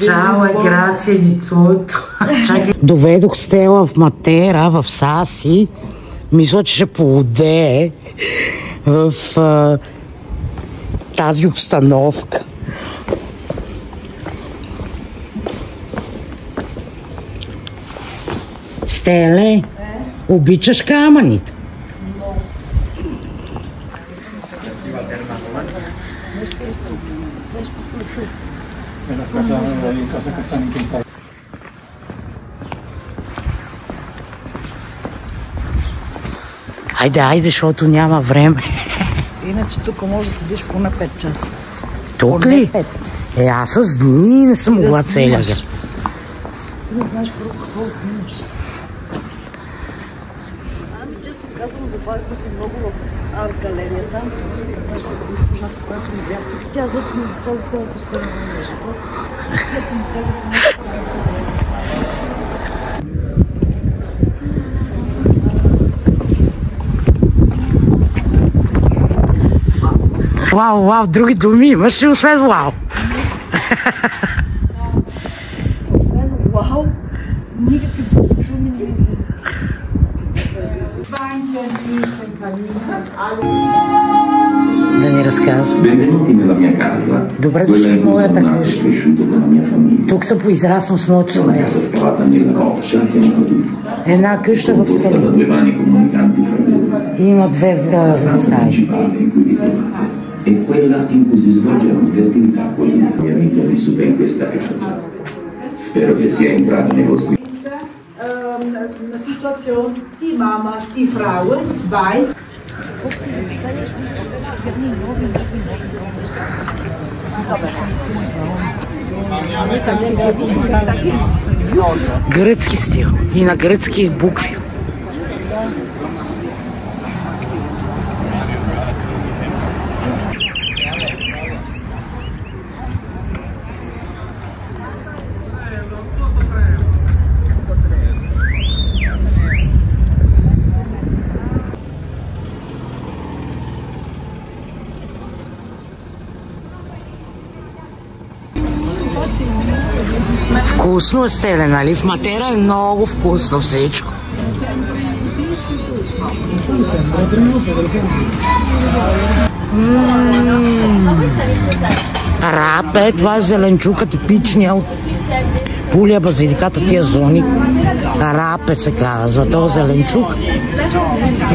Чао, грация di tutto. Доведох Стела в Матера, в Саси. Мисля, че ще поудее в тази обстановка. Стеле, обичаш камъните? Айде, защото няма време. Иначе тук може да седиш поне 5 часа. Тук ли? Аз с дни не съм могла целия. Ти не знаеш първо какво снимаш. Ами често казвам, забавихме се много в арт-галерията. Наша госпожата, която видях тук, тя зато ми каза цялата история на живот. Вау, други думи имаш ли освен вау? Освен вау, никакви други думи не излизат. Да ни разказвам. Добре дошли в моята къща. Тук съм поизраснал с моето семейство. Една къща в скали. Има 2 стаи. È quella in cui si svolgeranno le attività quotidiane. Mia vita è vissuta in questa casa. Spero che sia entrato nei vostri. Una situazione di mamma, di Frauen, bei. Гръцки стил и на гръцки букви. Вкусно е, Стеле, нали? В Матера е много вкусно всичко. Рапе, това е зеленчука типичния от Пулия, Базиликата, тия зони. Рапе се казва, този зеленчук.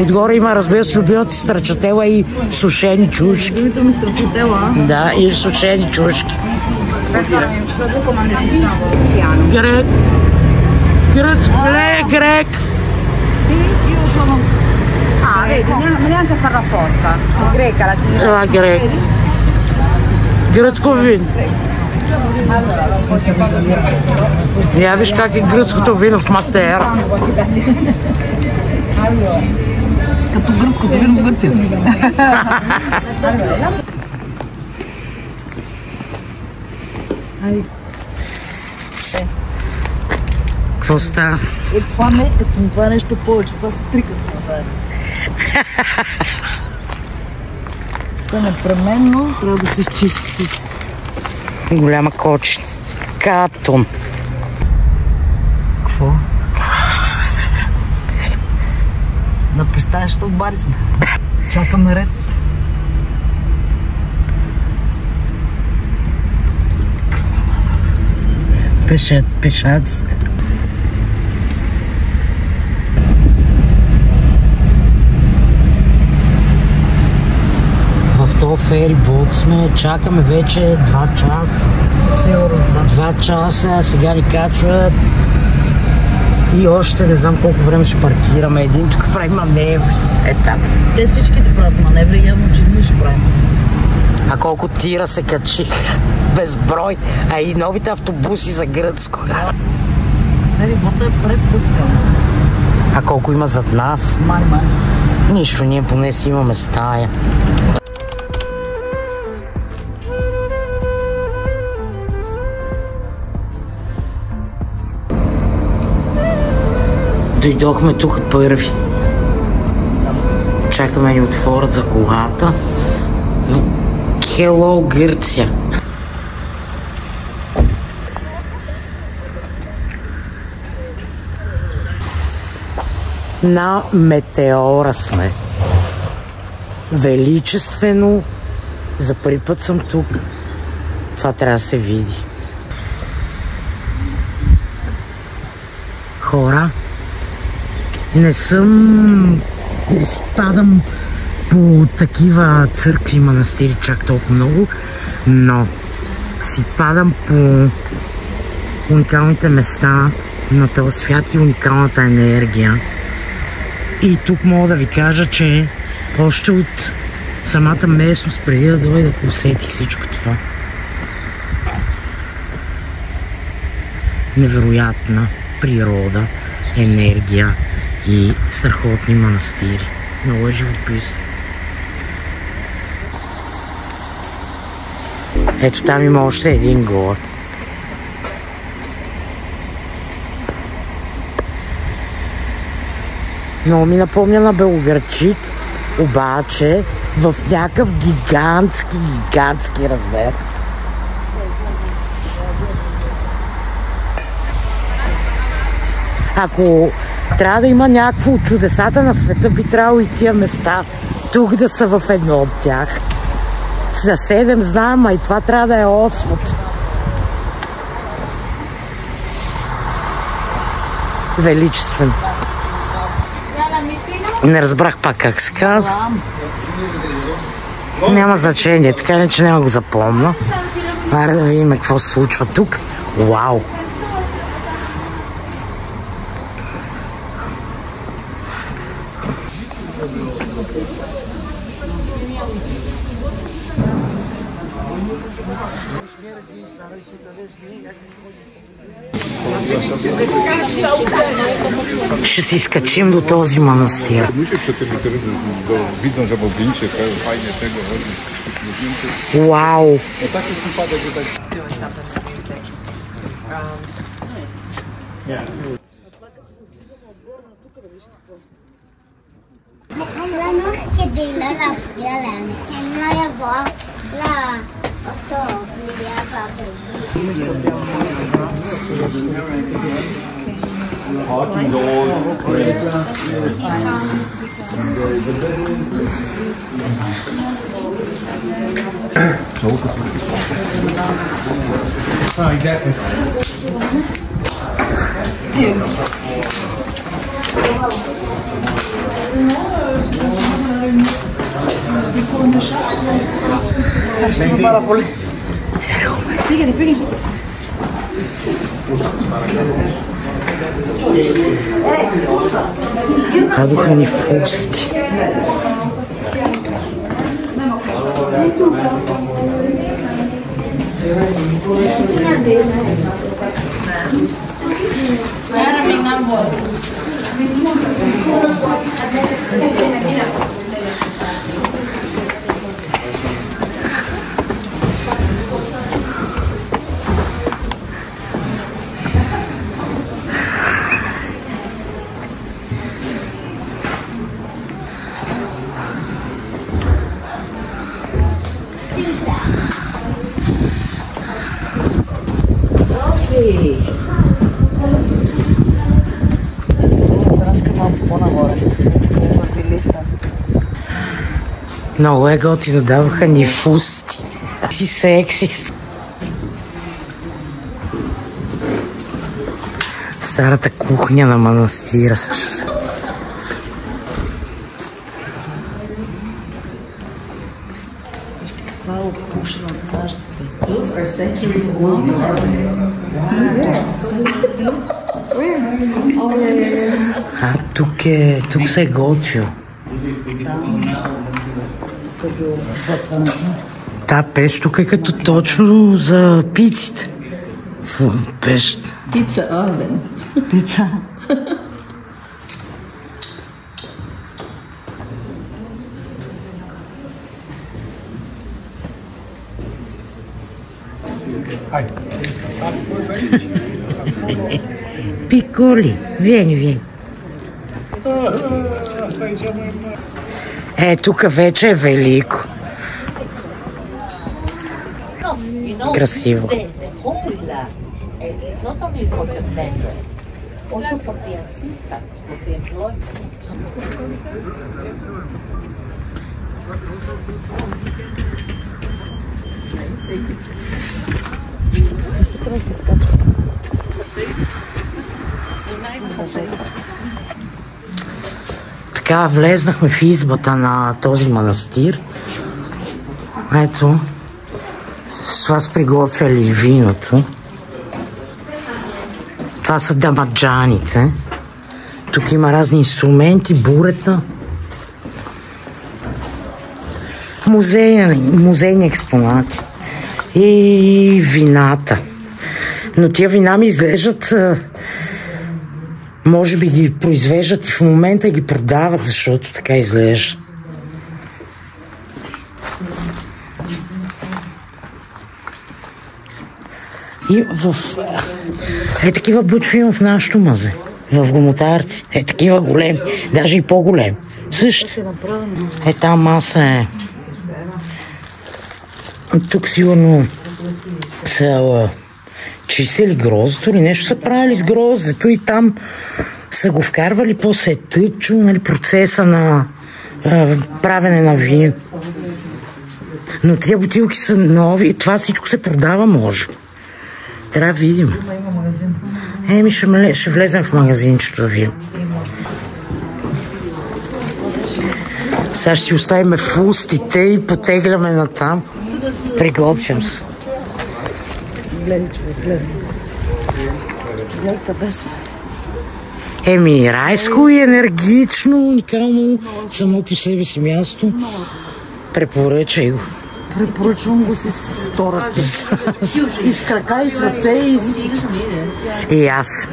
Отгоре има, разбира се, любимата страчатела и сушени чушки. Любимата ми страчатела? Да, и сушени чушки. Grec. Sì, io sono... Ah, vedi, neanche farlo apposta. Greca, la signora. La greca. Гръцко вино. Я виж как е гръцкото вино в Матера. Като гръцкото вино в Гърция. Какво става? Това нещо повече, това са трикът заедно. Това непременно трябва да се изчисти. Голяма кочина. Катон. Какво? На пристанището в бари сме. Чакаме ред. Пешаците. В този ферибот сме, чакаме вече 2 часа. 2 часа, сега ни качват. И още не знам колко време ще паркираме. Един тук прави маневри. Там. Те всичките правят маневри, явно, че ние ще правим. А колко тира се качиха. Безброй. А и новите автобуси за Гръцко. Ферибота е пред тук. А колко има зад нас? Май. Нищо, ние поне си имаме стая. Дойдохме тук първи. Чакаме ни отворят за колата. Hello, Гърция. На метеора сме. Величествено. За първи път съм тук. Това трябва да се види. Хора, не си падам по такива църкви и манастири чак толкова много, но си падам по уникалните места на този свят и уникалната енергия. И тук мога да ви кажа, че още от самата местност, преди да дойда, усетих всичко това. Невероятна природа, енергия и страхотни манастири. Много е живопис. Ето там има още един гор. Много ми напомня на Белоградчик, обаче в някакъв гигантски размер. Ако трябва да има някакво от чудесата на света, би трябвало и тия места тук да са в едно от тях. За 7 знам, а и това трябва да е 8-то. Величествено. Не разбрах пак как се казва. Няма значение, така не, че няма го запомня. Аре да видим какво се случва тук. Вау! Ще си скачим до този манастир. Вау! Oh, exactly. Дадоха ни фусти. Много е готино, даваха ни фусти. Си секси. Старата кухня на манастира също. Това е опушено от цащите. А тук се е готвил. Та пещ тук е като точно за пиците. Пещ. Pizza oven. Пица. Piccoli, vieni. Тук вече е велико. Красиво. Also for the assistant, for the employees. Вижте къде се скачва. Така, влезнахме в избата на този манастир. Ето, с това са приготвяли виното. Това са дамаджаните. Тук има разни инструменти, бурета. Музейни експонати. И вината. Но тия вина ми изглеждат... Може би ги произвеждат и в момента ги продават, защото така изглежда. И в... такива бутви има в нашото мазе. В гомотарци. Такива големи. Даже и по-големи. Също. Там маса е. Тук сигурно са чистили гроздето или нещо са правили с гроздето и там са го вкарвали, после е тъчо, нали, процеса на правене на вино. Но тия бутилки са нови и това всичко се продава, може. Трябва да видим. Ще влезем в магазинчето да видим. Сега ще си оставим фустите и потегляме натам. Приготвям се. Гледай, човек, гледай. Гледай къде сме. Райско и енергично, уникално, само по себе си място. Препоръчай го. Препоръчвам го си с стората. И с крака, и с ръце, и с всичко. И аз.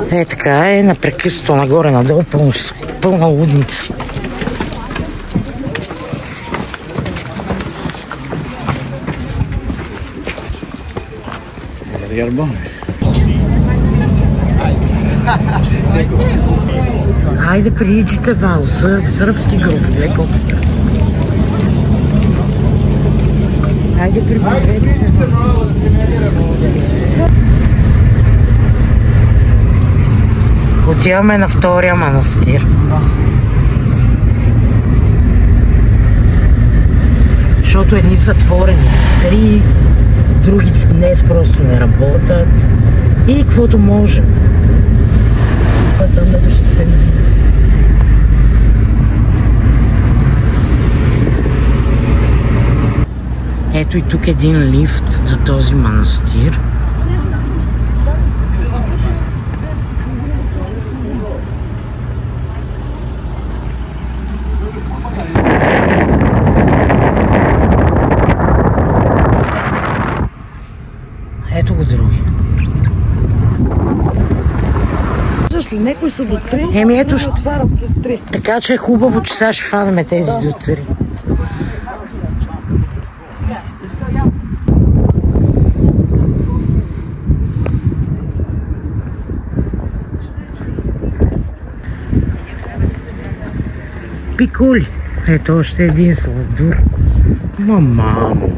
Така е, напрекъснато нагоре-надолу, пълна лудница. Хайде, приичите, Вал, сръбски групи, гледай колко са. Хайде, приближете се. Отиваме на втория манастир. Защото едни са затворени, 3, други днес просто не работят. И каквото може. Там много ще спреми. Ето и тук един лифт до този манастир. Ето го други. Защо някои са до 3, Ето ще отварят след 3. Така че е хубаво, че сега ще фанеме тези до 3. Пикули. Ето още един сладур. Мамо.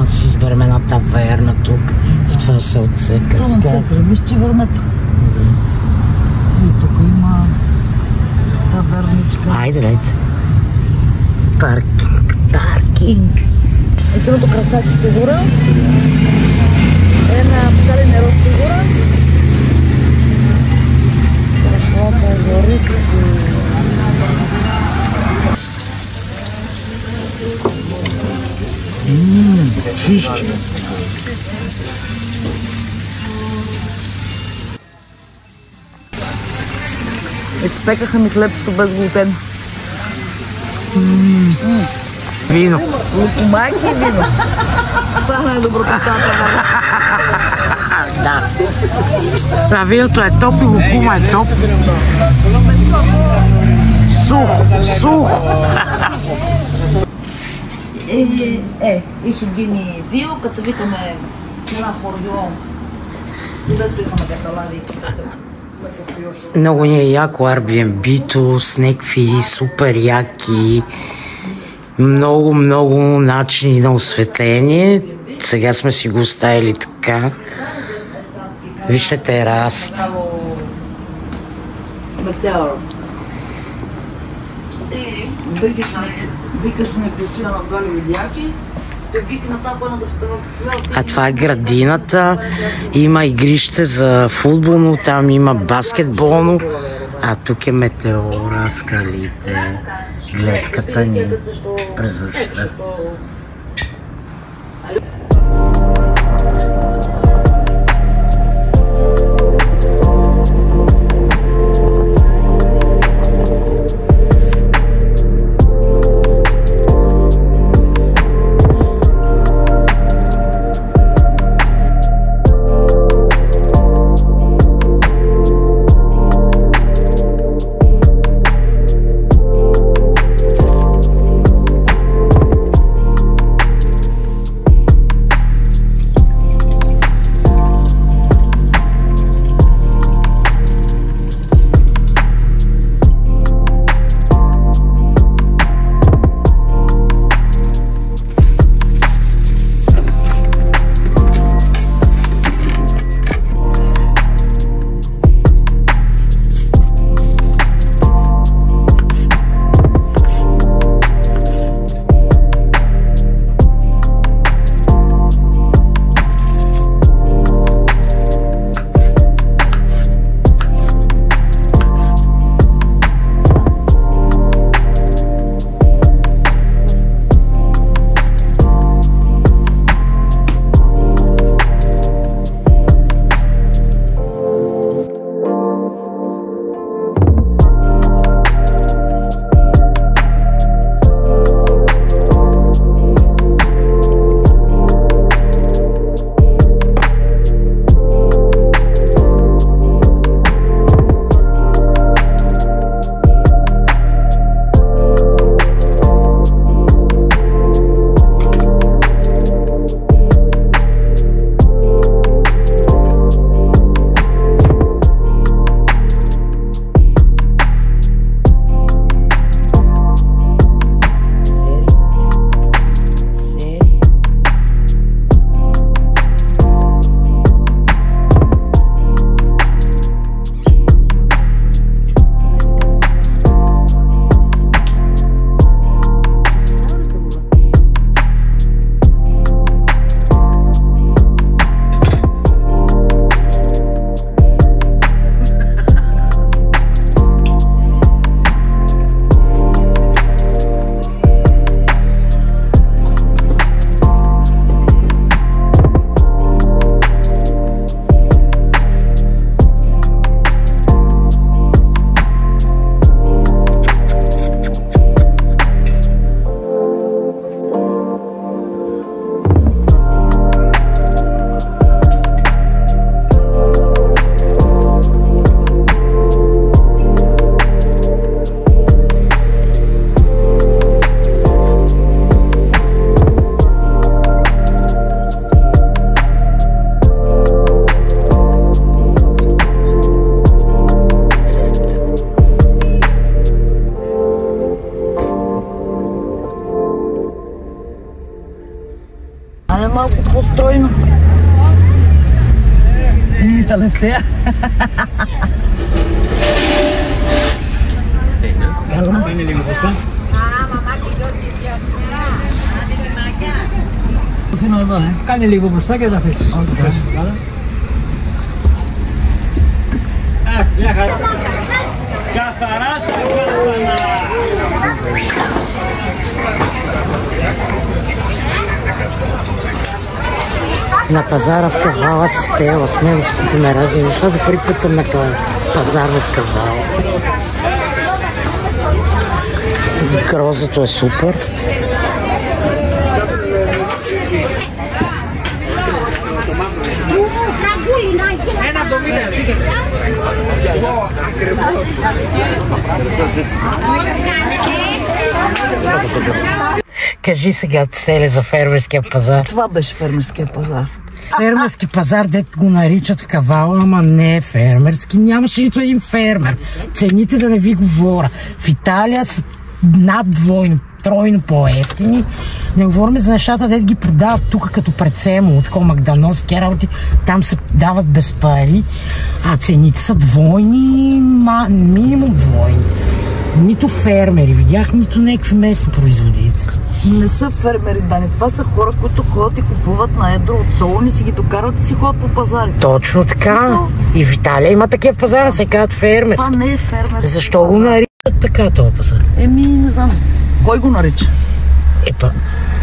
Да си изберем една таверна тук, в това селце. Това се гремищи върмета. И тук има таверничка. Айде, дайте. Паркинг. Едното красачи сигура. Една псален еро сигура. Хорошо, по-горик. Чище. Изпекаха ми хлебчето без глутен. вино. От майки вино. Това е най-доброто тата. Да. А виното е топ и лукума е топ. Сухо. Ich гени вио, като викаме сина фордион. Дето имаме каталави. Много ни е яко Airbnb-то с някакви супер яки, много начини на осветление. Сега сме си го оставили така. Вижте терасата. Метеор. Викаш на песия на дали видяки. А това е градината, има игрище за футболно, там има баскетболно, а тук е метеора, скалите, гледката ни през нощта. малко по-стройно. Имитален сте я. Kani liigu musta ketä fes. На пазара в Кавала с Стела, сме да скупим разни неща. За първи път съм на пазар в Кавала. Грозото е супер. Кажи сега, Стеле, за фермерския пазар. Това беше фермерския пазар. Фермерски пазар, дето го наричат в Кавала, ама не е фермерски. Нямаше нито един фермер. Цените да не ви говоря. В Италия са над двойно, тройно по-ефтини. Не говорим за нещата, дето ги продават тук като прецемо, от такова макданоски работи. Там се дават без пари, а цените са двойни, минимум двойни. Нито фермери видях, нито някакви местни производители. Не са фермери, Дани. Това са хора, които ходят и купуват на едро от солони, си ги докарват и си ходят по пазарите. Точно така. И в Италия има такива пазари, се казват фермерски. Това не е фермерски. Защо го наричат така този пазар? Не знам. Кой го нарича?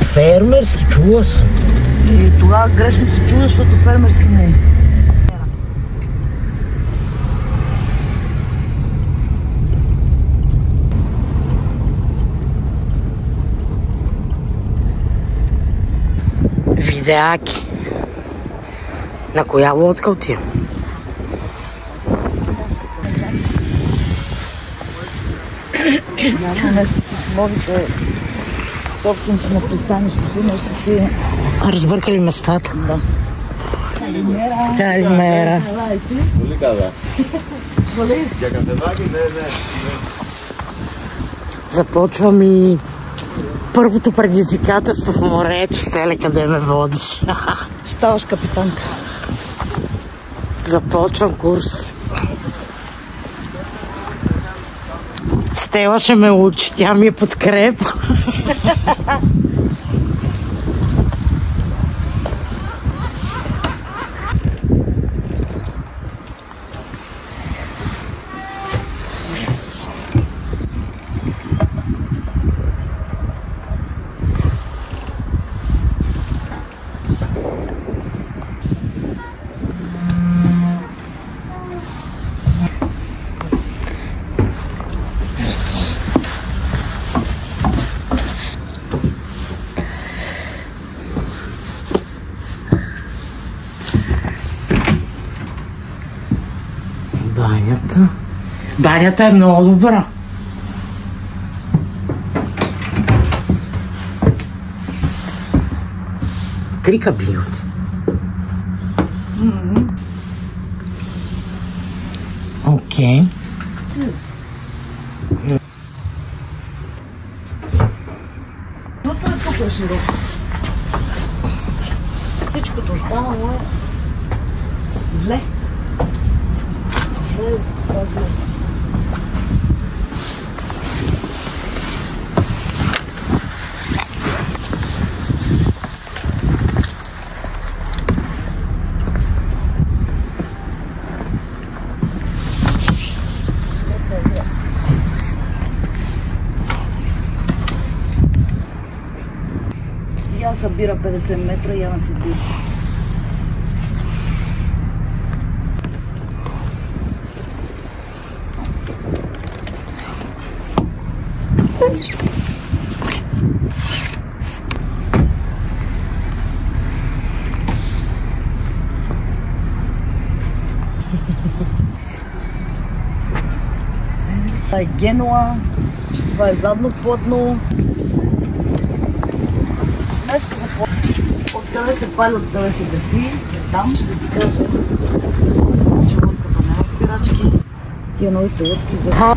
Фермерски, чула съм. Тогава грешно се чува, защото фермерски не е. Видеаки. На коя лодка отивам? Нещо с новите собственици на пристанището, нещо си... Разбъркали местата? Да. Калимера. Πολύ καλά. Για καφεδάκι, ναι. Започвам и първото предизвикателство в морето. Стеле, къде ме водиш? Ставаш капитанка. Започвам курс. Стела ще ме учи, тя ми е подкрепа. Банята. Банята е много добра. Три кабинки. Окей.Ното е тук широко. Всичкото останало е зле. Я събира 50 метра, я не събира. Това е Генуа, това е задно платно. Днеска започва. Откъде се пали, откъде се гаси. Там ще ти кажа, че лодката няма спирачки. Тия новите лодки за...